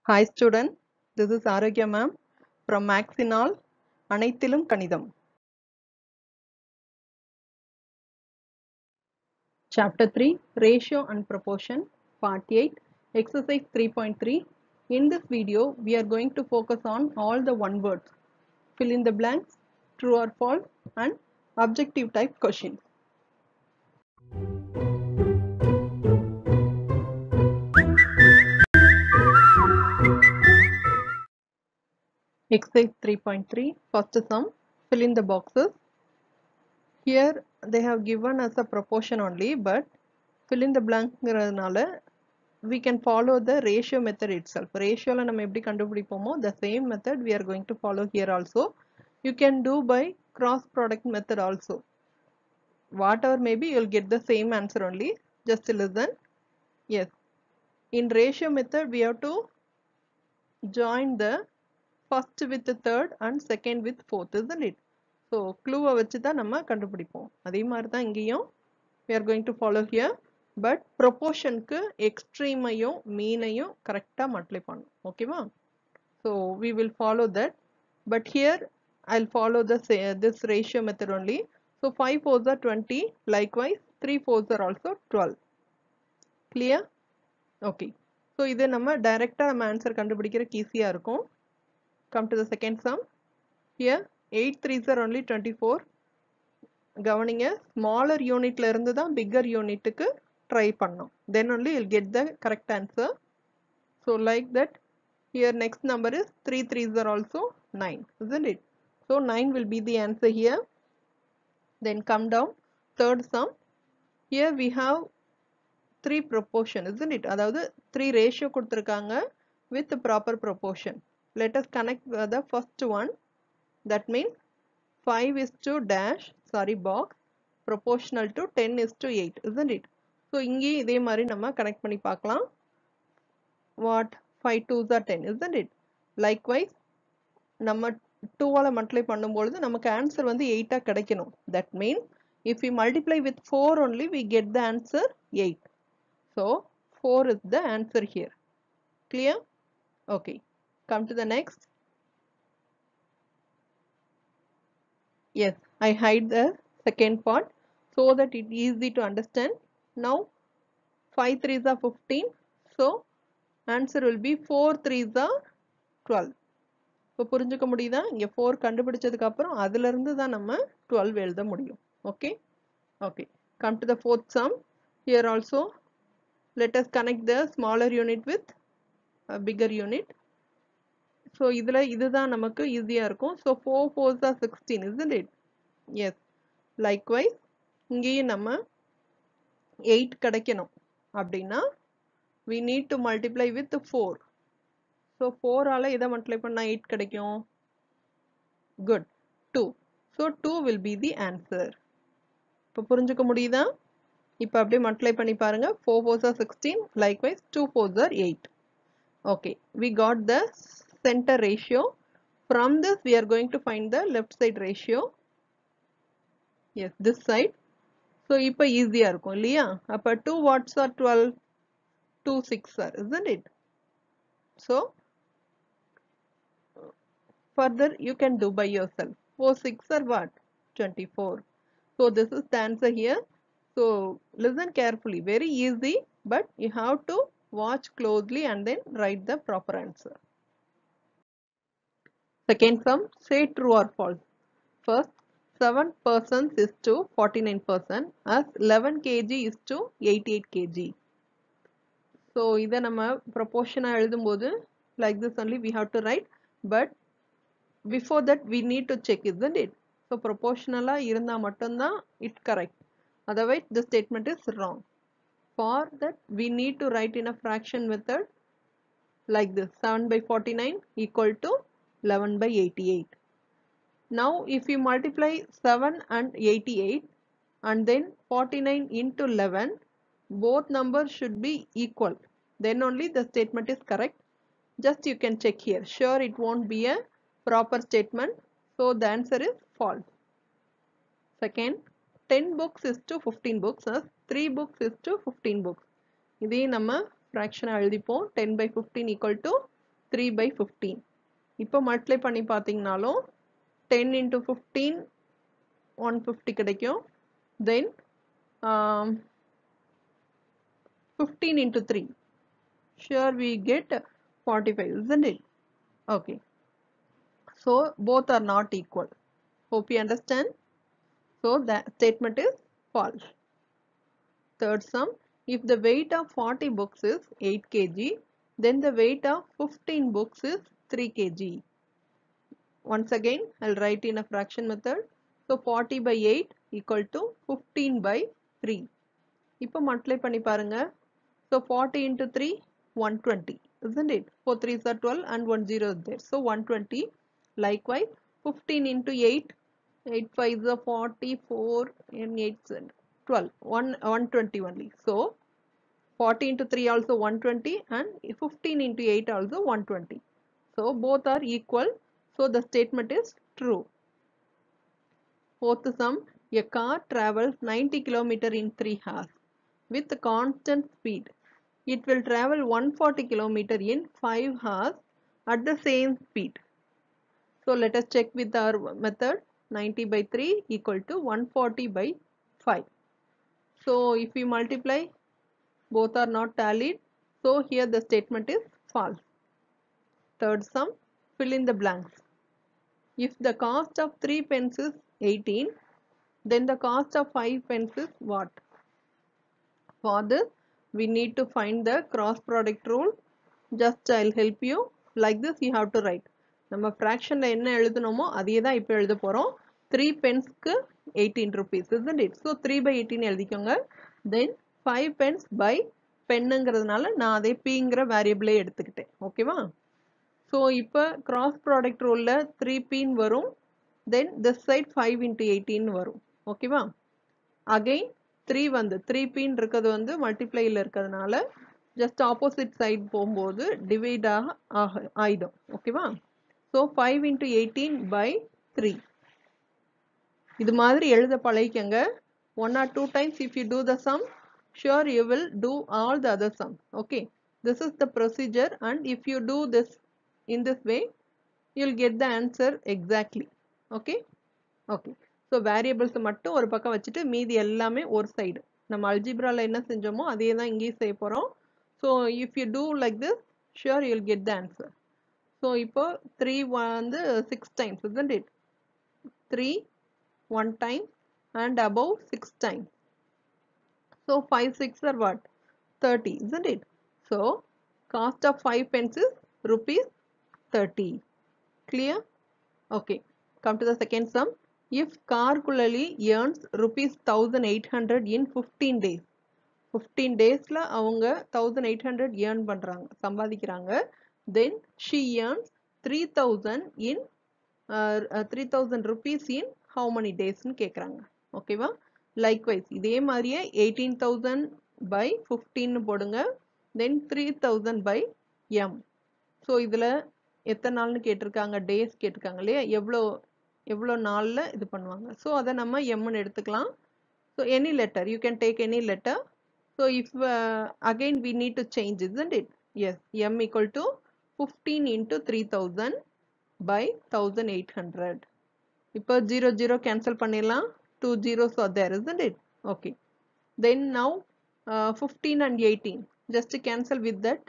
Hi student, this is Aragya ma'am from Maxinol அனைத்திலும் கணிதம். Chapter 3 Ratio and Proportion Part 8 Exercise 3.3. In this video we are going to focus on all the one words. Fill in the blanks, true or false and objective type questions. Exercise 3.3 First sum, fill in the boxes. Here they have given us a proportion only, but fill in the blank we can follow the ratio method itself. Ratio la நம்ம எப்படி கண்டுபிடிப்போமோ the same method we are going to follow here also. You can do by cross product method also. Whatever maybe you'll get the same answer only. Just listen. Yes. In ratio method we have to join the first with the third and second with fourth, isn't it? So clue வச்சு தான் நம்ம கண்டுபிடிப்போம். அதே மாதிரி தான் இங்கேயும் we are going to follow here. But proportion க்கு extreme ஐயும் mean ஐயும் கரெக்டா மல்டிப்ளை பண்ணணும். ஓகேவா? So we will follow that. But here I'll follow this ratio method only. So 5 fours are 20. Likewise 3 fours are also 12. Clear? Okay. So இதை நம்ம டைரக்டா நம்ம ஆன்சர் கண்டுபிடிக்கிறதுக்கு ஈஸியா இருக்கும். Come to the second sum. Here 8 threes are only 24. கவனிங்க, smaller unitல இருந்து தான் bigger unitக்கு try பண்ணோம். Then only you'll get the correct answer. So like that, here next number is 3 threes are also 9, isn't it? So 9 will be the answer here. Then come down, third sum. Here we have 3 proportion, isn't it? அதாவது 3 ratio கொடுத்திருக்காங்க with the proper proportion. Let us connect the first one. That means 5 is to dash, sorry, box, proportional to 10 is to 8, isn't it? So இங்கே இதே மாதிரி நம்ம connect பண்ணி பார்க்கலாம். What? 5 2s are 10, isn't it? Likewise, நம்ம 2 ஆல multiply பண்ணும்பொழுது நமக்கு answer வந்து 8 கிடைக்கணும். That means, if we multiply with 4 only, we get the answer 8. So 4 is the answer here. Clear? Okay. Come to the next. Yes, I hide the second part so that it is easy to understand. Now 5 threes are 15. So answer will be 4 threes are 12. இப்போ புரிஞ்சுக்க முடியுதா? இங்க 4 கண்டுபிடிச்சதுக்கு அப்புறம் அதில இருந்து தான் நம்ம 12 எழுத முடியும். Okay? Okay. Come to the fourth sum. Here also let us connect the smaller unit with a bigger unit. So இதுதான் நமக்கு ஈஸியா இருக்கும். So 4 4s are 16, isn't it? Yes. Likewise, இங்கேயும் நம்ம 8 கிடைக்கணும் அப்படின்னா we need to multiply with 4. So 4 ஆல இதை multiply பண்ணா 8 கிடைக்கும். Good. 2. So 2 will be the answer. இப்போ புரிஞ்சுக்க முடியுதா? இப்போ அப்படியே multiply பண்ணி பாருங்க. 4 4s are 16. Likewise 2 4s are 8. Okay. We got the center ratio. From this we are going to find the left side ratio. Yes, this side. So இப்போ ஈஸியா இருக்கும் இல்லையா? அப்ப 2 watts are 12. 2 6 are, isn't it? So further you can do by yourself. 4 6 are what? 24. So this is the answer here. So listen carefully. Very easy, but you have to watch closely and then write the proper answer. Second sum, say true or false. First, 7 persons is to 49% as 11 kg is to 88 kg. So இதை நம்ம proportion எழுதும்போது like this only we have to write, but before that we need to check, isn't it? So proportional இருந்தா மட்டும்தான் it correct. Otherwise the statement is wrong. For that we need to write in a fraction method like this. 7 by 49 equal to 11 by 88. Now if you multiply 7 and 88 and then 49 into 11, both numbers should be equal. Then only the statement is correct. Just you can check here. Sure, it won't be a proper statement. So the answer is false. Second, 10 books is to 15 books as 3 books is to 15 books. இதே நம்ம fraction எழுதிப்போம். 10 by 15 equal to 3 by 15. இப்போ multiply பண்ணி பார்த்தீங்கனாலும் 10 into 15 150 கிடைக்கும். Then 15 into 3. Sure we get 45, isn't it? Okay. So both are not equal. Hope you understand. So that statement is false. Third sum, if the weight of 40 books is 8 kg, then the weight of 15 books is 3 kg. Once again, I'll write in a fraction method. So 40 by 8 equal to 15 by 3. இப்போ multiply பண்ணி பாருங்க. So 40 into 3, 120, isn't it? 4 3s are 12 and 1 0 is there. So 120. Likewise, 15 into 8, 8 5s are 44 and 8 12, 120 only. So 40 into 3 also 120 and 15 into 8 also 120. So both are equal. So the statement is true. Fourth sum, a car travels 90 km in 3 hours with constant speed. It will travel 140 km in 5 hours at the same speed. So let us check with our method. 90 by 3 equal to 140 by 5. So if we multiply, both are not tallied. So here the statement is false. Third sum, fill in the blanks. If the cost of 3 pence is 18, then the cost of 5 pence is what? For this, we need to find the cross product rule. Just I'll help you. Like this you have to write. நம்ம fractionல என்ன எழுதணுமோ அதே தான் இப்போ எழுத போறோம். 3 penceக்கு 18 rupees, isn't it? So 3 by 18 எழுதிக்கோங்க. Then 5 pence by penங்கிறதுனால நான் அதை pங்கிற variable எடுத்துக்கிட்டேன். ஓகேவா? So இப்போ cross product ruleல 3 p வரும். Then this side 5 into 18 வரும். ஓகேவா? Again 3 வந்து 3 p இருக்கிறது வந்து multiplyல இருக்கிறதுனால just opposite side போகும்போது divide ஆயிடும். ஓகேவா? So 5 into 18 by 3. இது மாதிரி எழுத பழகிக்கங்க. 1 or 2 times if you do the sum, sure you will do all the other sums. Okay. This is the procedure, and if you do this in this way, you'll get the answer exactly. Okay. Okay. So variables மட்டும் ஒரு பக்கம் வச்சுட்டு மீதி எல்லாமே ஒரு side. நம்ம அல்ஜிப்ரால என்ன செஞ்சோமோ அதே தான் இங்கேயும் செய்ய போறோம். So if you do like this, sure you'll get the answer. So இப்போ 3 வந்து 6 times, isn't it? 3 1 time and above 6 times. So 5 6 are what? 30, isn't it? So cost of 5 pence is rupees 30. Clear? Okay. Come to the second sum. If Karkulali earns rupees 1800 in 15 days. 15 daysல அவங்க 1800 earn பண்றாங்க, சம்பாதிக்கிறாங்க. Then she earns 3000 in 3000 rupees in how many days ன்னு கேக்குறாங்க. ஓகேவா? Likewise இதே மாதிரியே 18000 by 15 போடுங்க. Then 3000 by m. So இதுல எத்தனை நாள்னு கேட்டிருக்காங்க, டேஸ் கேட்டிருக்காங்க இல்லையா, எவ்வளோ நாள்ல இது பண்ணுவாங்க. ஸோ அதை நம்ம எம்னு எடுத்துக்கலாம். So any letter, you can take any letter. So if again we need to change, isn't it? Yes, m equal to 15 into 3000 by 1800. இப்போ 0 0 cancel பண்ணிடலாம். 2 zeros are there, isn't it? Okay. Then now 15 and 18 just cancel with that.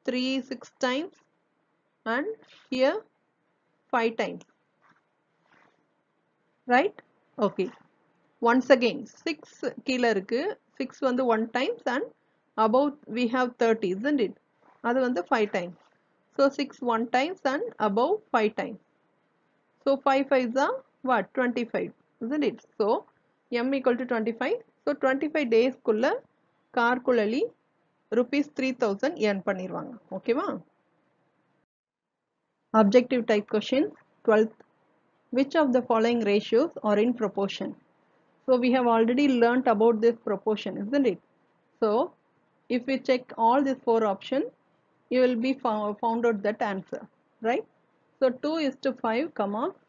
3 6 times and here 5 times, right? Okay. Once again 6 கீழ இருக்கு, 6 வந்து 1 times and above we have 30, isn't it? அது வந்து 5 times. So 6 1 times and above 5 times. So 5 5s are what? 25, isn't it? So m equal to 25. So 25 days குள்ள கார்குழலி rupees 3000 earn பண்ணிருவாங்க. ஓகேவா? Objective type question. 12th. Which of the following ratios are in proportion? So we have already learnt about this proportion, isn't it? So if we check all these 4 options, you will be found out that answer, right? So 2 is to 5,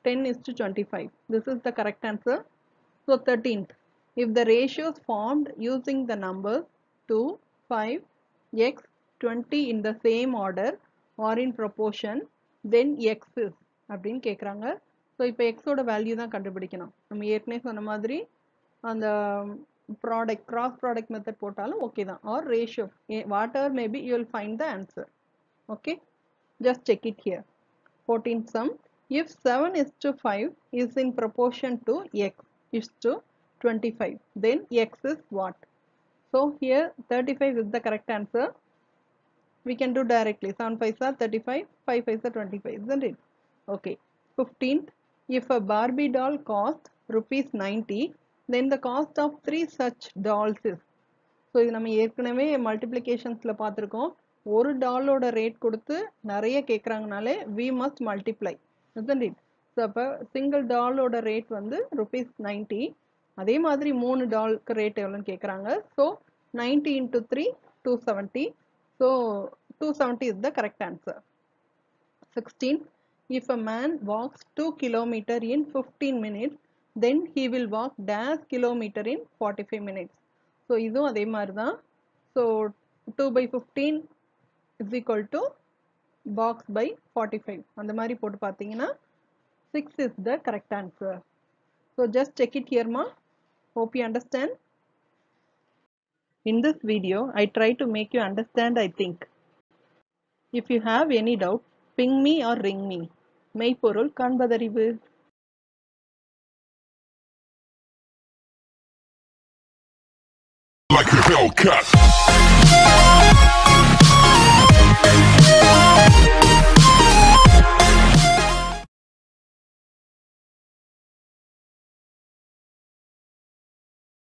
10 is to 25. This is the correct answer. So 13th. If the ratios formed using the numbers 2, 5, x, 20 in the same order or in proportion, then x is அப்படின்னு கேட்குறாங்க. So இப்போ எக்ஸோட value தான் கண்டுபிடிக்கணும். நம்ம ஏற்கனவே சொன்ன மாதிரி அந்த ப்ராடக்ட் கிராஸ் ப்ராடக்ட் மெத்தட் போட்டாலும் ஓகே தான், or ratio whatever maybe you will find the answer. Okay, just check it here. 14th sum, if 7:5 is in proportion to x is to 25, then x is what? So here 35 is the correct answer. We can do directly. 7 5s are 35, 5 5s are 25, isn't it? Okay. 15th, if a Barbie doll costs ₹90, then the cost of 3 such dolls is. So இது நம்ம ஏற்கனவே மல்டிப்ளிகேஷன்ஸில் பார்த்துருக்கோம். ஒரு டாலோட rate கொடுத்து நிறைய கேட்குறாங்கனாலே we must multiply, isn't it? So அப்போ single டாலோட ரேட் வந்து ₹90. அதே மாதிரி 3 டாலுக்கு ரேட் எவ்வளோன்னு கேட்குறாங்க. So 90 × 3 270. So 270 is the correct answer. 16. If a man walks 2 km in 15 minutes, then he will walk dash kilometer in 45 minutes. So இதுவும் அதே மாதிரி தான். So 2/15 is equal to box by 45. அந்த மாதிரி போட்டு பார்த்தீங்கன்னா 6 is the correct answer. So just check it here, ma. Hope you understand. In this video, I try to make you understand, I think. If you have any doubt, ping me or ring me. மெய்ப்பொருள் காண்பதறிவு. Like a Hellcat.